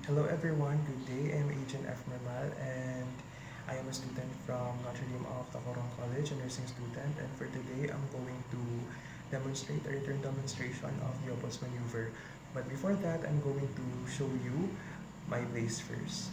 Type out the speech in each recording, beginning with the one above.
Hello everyone, good day. I'm Agent F. Mermal and I am a student from Notre Dame of Tacorong College, a nursing student. And for today, I'm going to demonstrate a return demonstration of the Opals maneuver. But before that, I'm going to show you my base first.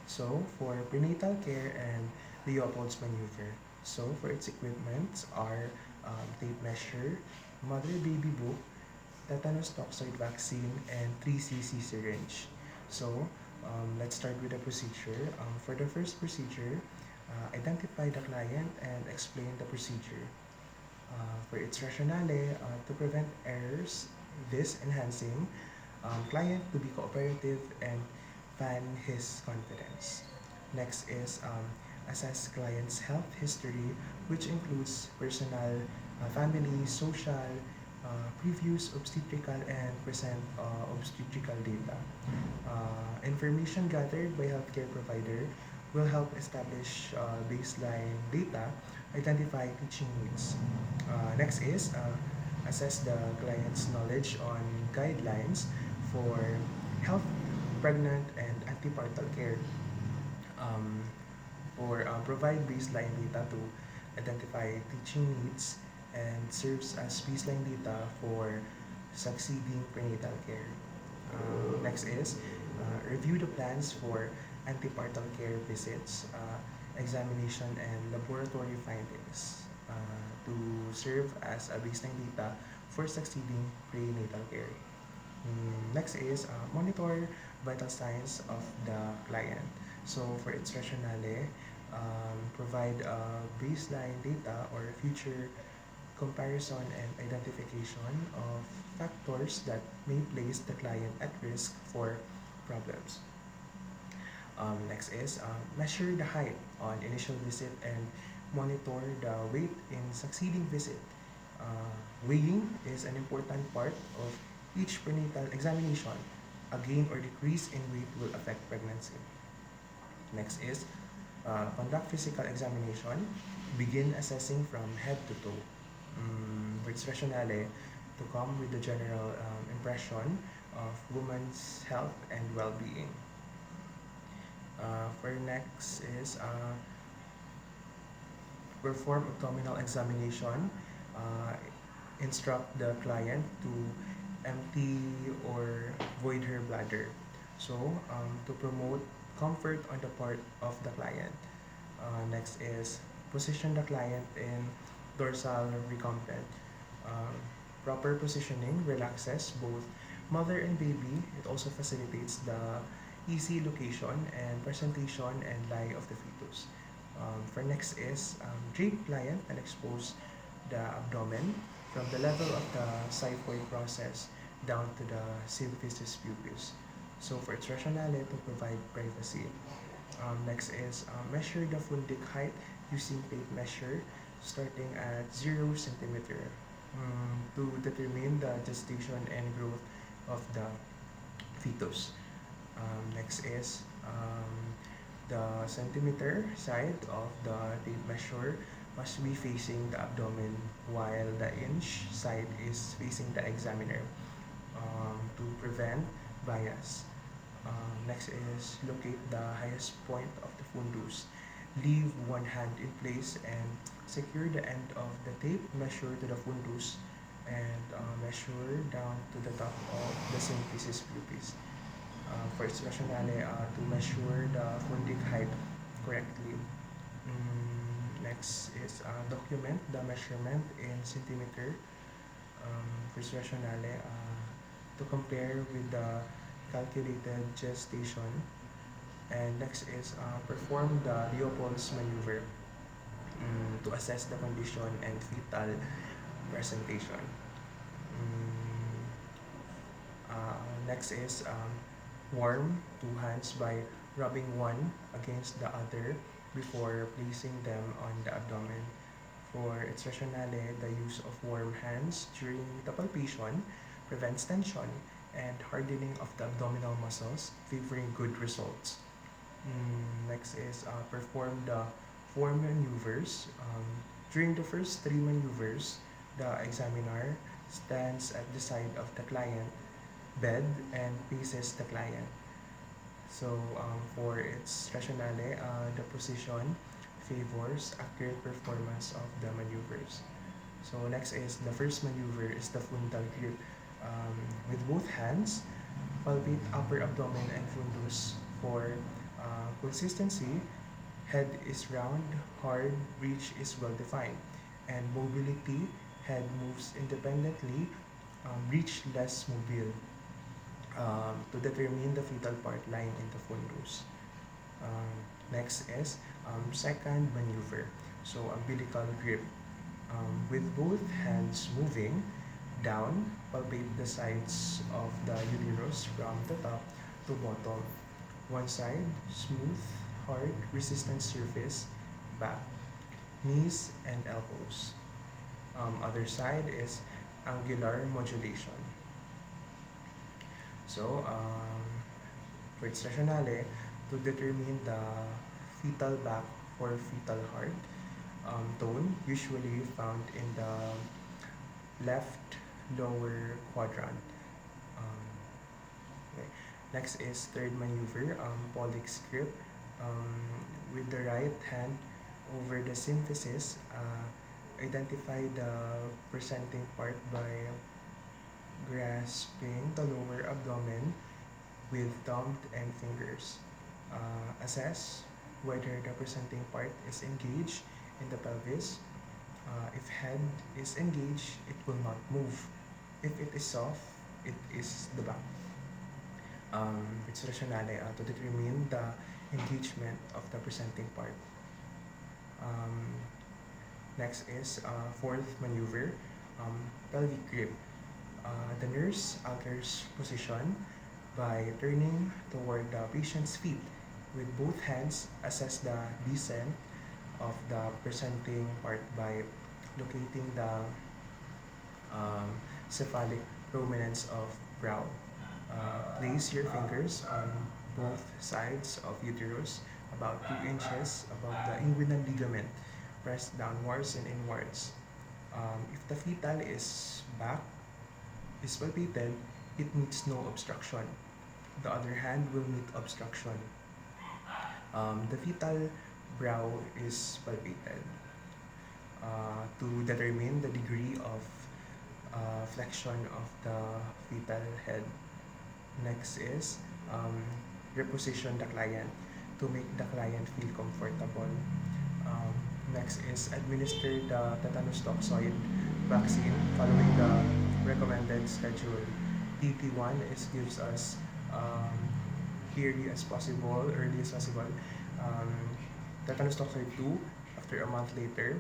So for prenatal care and the Opals maneuver. So for its equipment are tape measure, mother-baby book, tetanus toxoid vaccine, and 3cc syringe. So, let's start with the procedure. For the first procedure, identify the client and explain the procedure. For its rationale, to prevent errors, this enhancing client to be cooperative and fan his confidence. Next is assess client's health history, which includes personal, family, social, previous obstetrical and present obstetrical data. Information gathered by healthcare provider will help establish baseline data, identify teaching needs. Next is assess the client's knowledge on guidelines for health, pregnant, and antepartum care. Um, or provide baseline data to identify teaching needs and serves as baseline data for succeeding prenatal care. Next is review the plans for antepartum care visits, examination, and laboratory findings to serve as a baseline data for succeeding prenatal care. Next is monitor vital signs of the client. So for its rationale, provide baseline data or future comparison and identification of factors that may place the client at risk for problems. Next is measure the height on initial visit and monitor the weight in succeeding visit. Weighing is an important part of each prenatal examination. A gain or decrease in weight will affect pregnancy. Next is conduct physical examination. Begin assessing from head to toe. With rationale to come with the general impression of woman's health and well-being. For next is perform abdominal examination. Uh, Instruct the client to empty or void her bladder. So, to promote comfort on the part of the client. Next is position the client in dorsal recumbent. Um, Proper positioning relaxes both mother and baby. It also facilitates the easy location and presentation and lie of the fetus. For next is drape client and expose the abdomen from the level of the xiphoid process down to the symphysis pubis. So for its rationale to provide privacy. Next is measure the fundic height using tape measure starting at 0 centimeter to determine the gestation and growth of the fetus. Next is the centimeter side of the tape measure must be facing the abdomen while the inch side is facing the examiner to prevent bias. Next is locate the highest point of the fundus. Leave one hand in place and secure the end of the tape measure to the fundus and measure down to the top of the symphysis pubis. First rationale to measure the fundic height correctly. Next is document the measurement in centimeter. First rationale to compare with the calculated gestation. And next is perform the Leopold's maneuver to assess the condition and fetal presentation. Mm, Next is warm two hands by rubbing one against the other before placing them on the abdomen. For its rationale, the use of warm hands during the palpation prevents tension and hardening of the abdominal muscles, favoring good results. Next is perform the 4 maneuvers. During the first 3 maneuvers, the examiner stands at the side of the client bed and faces the client. So for its rationale, the position favors accurate performance of the maneuvers. So next is the first maneuver is the fundal grip. With both hands, palpate upper abdomen and fundus for consistency. Head is round, hard, reach is well defined, and mobility. Head moves independently, reach less mobile. To determine the fetal part lying in the fundus. Um, Next is second maneuver. So umbilical grip. With both hands moving down, palpate the sides of the uterus from the top to bottom. One side, smooth, hard, resistant surface, back, knees, and elbows. Other side is angular modulation. So, for its rationale, to determine the fetal back or fetal heart tone, usually found in the left lower quadrant. Um, okay. Next is third maneuver, Pollock's grip. With the right hand over the symphysis, identify the presenting part by grasping the lower abdomen with thumb and fingers. Assess whether the presenting part is engaged in the pelvis. If head is engaged, it will not move. If it is soft, it is the back. It's rationale to determine the engagement of the presenting part. Um, Next is fourth maneuver, pelvic grip. The nurse alters position by turning toward the patient's feet. With both hands, assess the descent of the presenting part by locating the cephalic prominence of brow. Place your fingers on both sides of uterus, about 2 inches above the inguinal ligament. Press downwards and inwards. If the fetal is back, is palpated, it meets no obstruction. The other hand will meet obstruction. The fetal brow is palpated. To determine the degree of flexion of the fetal head. Next is reposition the client to make the client feel comfortable. Um, Next is administer the tetanus toxoid vaccine following the recommended schedule. TT1 is gives us early as possible, Um, tetanus toxoid 2 after a month later.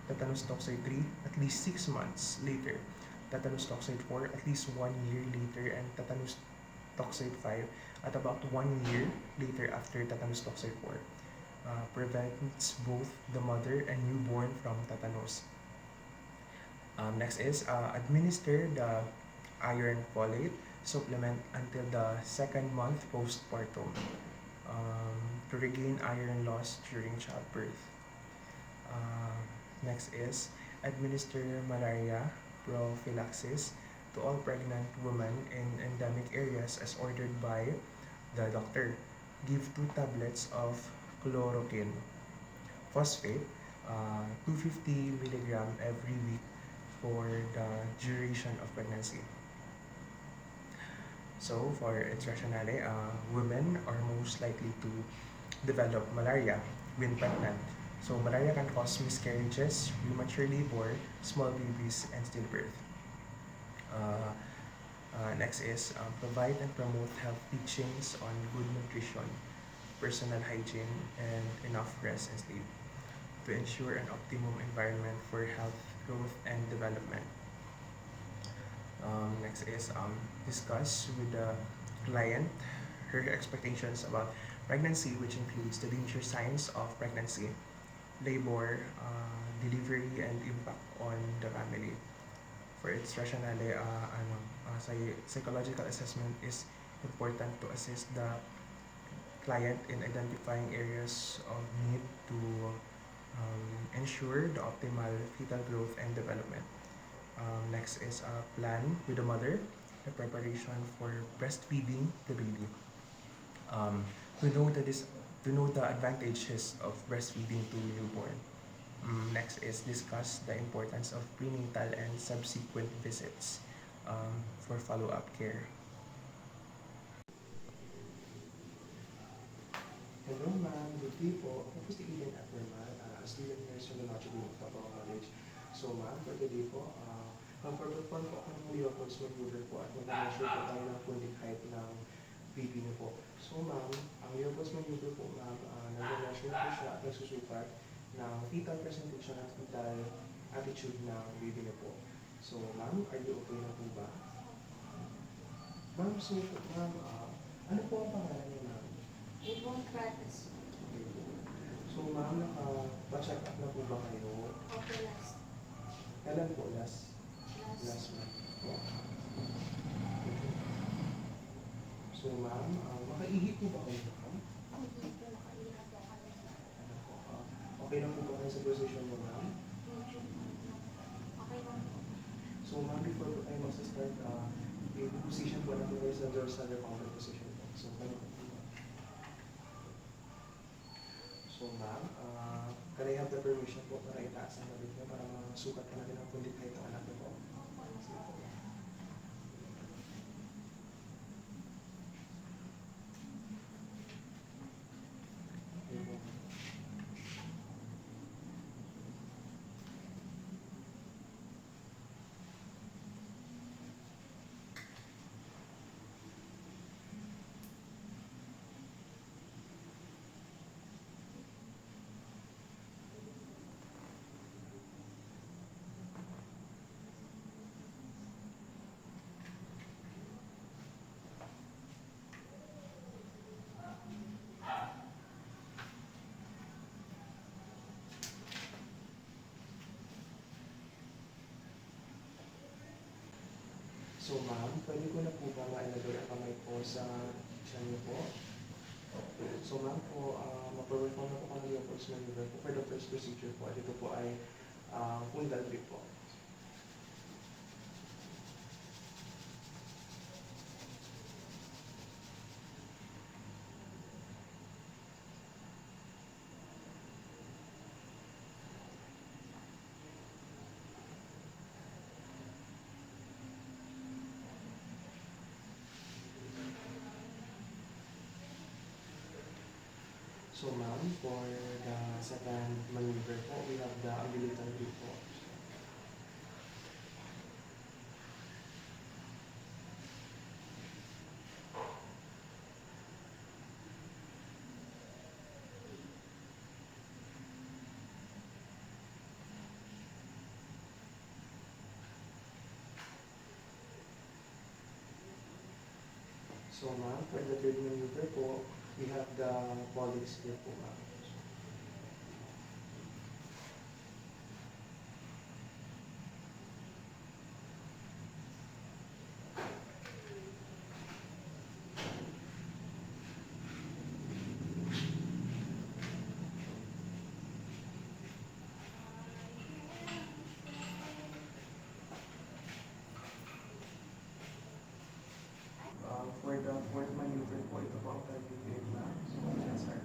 Tetanus toxoid 3 at least 6 months later. Tetanus toxoid 4 at least 1 year later, and tetanus toxoid 5 at about 1 year later after tetanus toxoid 4. Prevents both the mother and newborn from tetanus. Next is administer the iron folate supplement until the second month postpartum to regain iron loss during childbirth. Uh, Next is administer malaria prophylaxis to all pregnant women in endemic areas as ordered by the doctor. Give 2 tablets of chloroquine phosphate, 250 milligram every week for the duration of pregnancy. So, for its rationale, women are most likely to develop malaria when pregnant. So, malaria can cause miscarriages, premature labor, small babies, and stillbirth. Uh, Next is provide and promote health teachings on good nutrition, personal hygiene, and enough rest and sleep to ensure an optimum environment for health, growth, and development. Next is discuss with the client her expectations about pregnancy, which includes the danger signs of pregnancy, labor, delivery, and impact on the family. For its rationale, psychological assessment is important to assist the client in identifying areas of need to ensure the optimal fetal growth and development. Next is a plan with the mother, the preparation for breastfeeding the baby. Um, to know that this, to know the advantages of breastfeeding to newborn. Next is discuss the importance of prenatal and subsequent visits for follow-up care. Hello ma'am, good day po. Ako po si Eden Ackerman, student nurse from the Notre Dame of Davao College. So ma'am, for today po, mag-perform po ako ng Leopold's maneuver po at mag-measure po tayo ng pubic height ng baby niyo po. So ma'am, ang Leopold's maneuver po ma'am, nag-measure po siya at nagsusukat ng fetal presentation at fetal attitude ng baby niyo po. So ma'am, are you okay na po ba? Ma'am, so ma'am, ano po ang pangalan niyo ma'am? Ibon Kratos. So ma'am, naka-check up na po ba kayo? Okay, last. Kailan po last month? So ma'am, makaihi po ba kayo ma'am? Hindi po nakaihap po kami. Ano po, okay na po ba kayo sa position mo ma'am? Okay lang po. So ma'am, before po tayo mag-start, yung position po natin kayo sa dorsal recumbent position po. So ganun po. So ma'am, can I have the permission po para itaas ang labit niyo para masukat ka natin ang pulit height ng anak niyo po? So ma'am, pwede ko na po ba mailagay ang kamay po sa tiyan niyo po? So ma'am po, ma-perform na po kami yung first maneuver po for the first procedure po. Ito po ay fundal grip po. So ma'am, for the second maneuver po, we have the umbilical grip po. So ma'am, for the third maneuver po, we have the Pollex grip po ma'am. For the fourth maneuver po, ito po ang target grip ma'am. So let's start.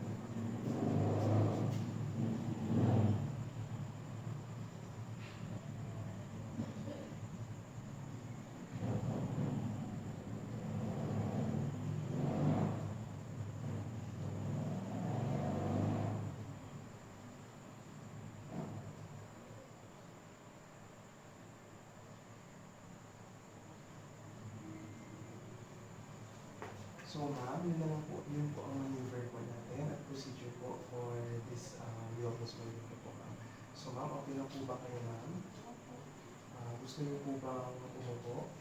So ma'am, yun po ang maneuver po natin at procedure po for this Leopold's maneuver po ma'am. So ma'am, okay lang po ba kayo ma'am? Gusto niyo po ba umupo?